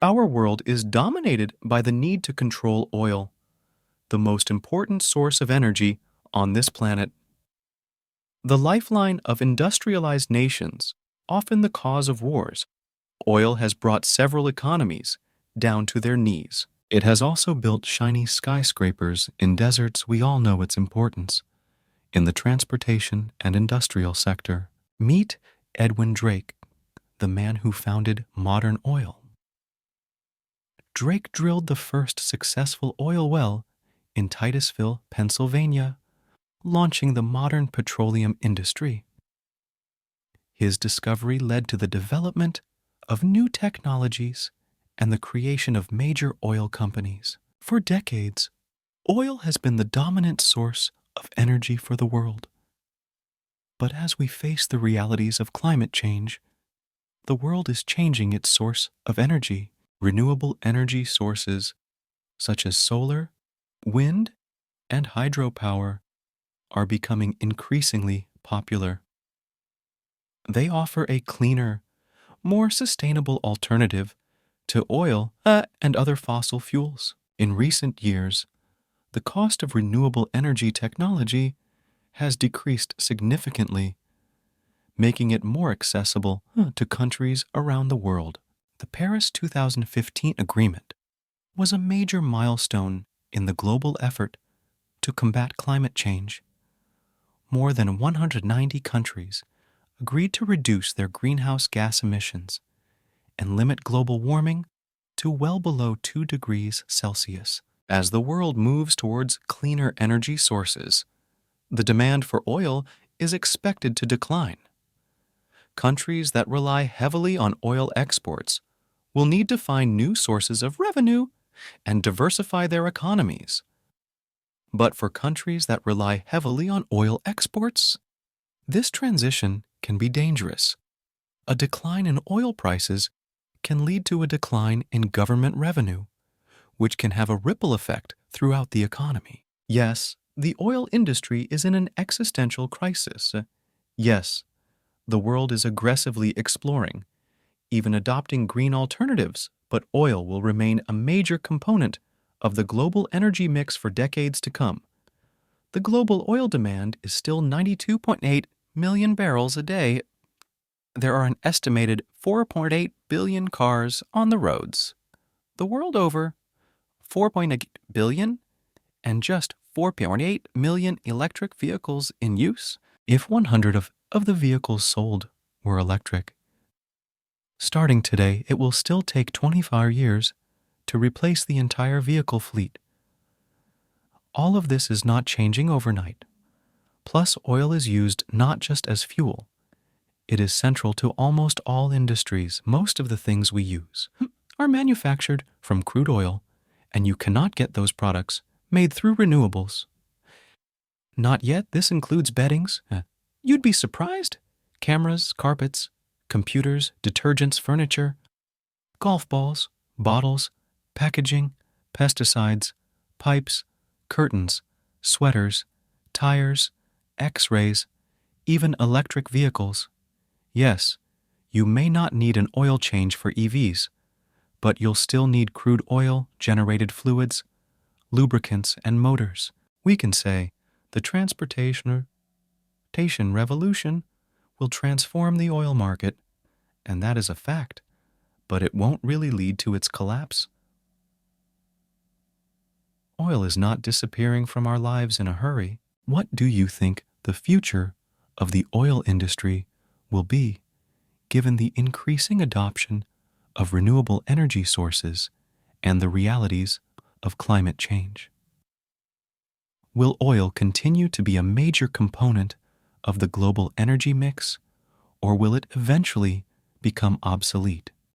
Our world is dominated by the need to control oil, the most important source of energy on this planet. The lifeline of industrialized nations, often the cause of wars, oil has brought several economies down to their knees. It has also built shiny skyscrapers in deserts. We all know its importance in the transportation and industrial sector. Meet Edwin Drake, the man who founded modern oil. Drake drilled the first successful oil well in Titusville, Pennsylvania, launching the modern petroleum industry. His discovery led to the development of new technologies and the creation of major oil companies. For decades, oil has been the dominant source of energy for the world. But as we face the realities of climate change, the world is changing its source of energy. Renewable energy sources such as solar, wind, and hydropower are becoming increasingly popular. They offer a cleaner, more sustainable alternative to oil and other fossil fuels. In recent years, the cost of renewable energy technology has decreased significantly, making it more accessible to countries around the world. The Paris 2015 Agreement was a major milestone in the global effort to combat climate change. More than 190 countries agreed to reduce their greenhouse gas emissions and limit global warming to well below 2 degrees Celsius. As the world moves towards cleaner energy sources, the demand for oil is expected to decline. Countries that rely heavily on oil exports will need to find new sources of revenue and diversify their economies. But for countries that rely heavily on oil exports, this transition can be dangerous. A decline in oil prices can lead to a decline in government revenue, which can have a ripple effect throughout the economy. Yes, the oil industry is in an existential crisis. Yes, the world is aggressively exploring, even adopting green alternatives, but oil will remain a major component of the global energy mix for decades to come. The global oil demand is still 92.8 million barrels a day. There are an estimated 4.8 billion cars on the roads. The world over, 4.8 billion and just 4.8 million electric vehicles in use. If 100 of the vehicles sold were electric, starting today, it will still take 25 years to replace the entire vehicle fleet. All of this is not changing overnight. Plus, oil is used not just as fuel. It is central to almost all industries. Most of the things we use are manufactured from crude oil, and you cannot get those products made through renewables. Not yet, this includes beddings. You'd be surprised. Cameras, carpets, computers, detergents, furniture, golf balls, bottles, packaging, pesticides, pipes, curtains, sweaters, tires, X-rays, even electric vehicles. Yes, you may not need an oil change for EVs, but you'll still need crude oil-generated fluids, lubricants, and motors. We can say the transportation revolution will transform the oil market, and that is a fact, but it won't really lead to its collapse. Oil is not disappearing from our lives in a hurry. What do you think the future of the oil industry will be, given the increasing adoption of renewable energy sources and the realities of climate change? Will oil continue to be a major component of the global energy mix, or will it eventually become obsolete?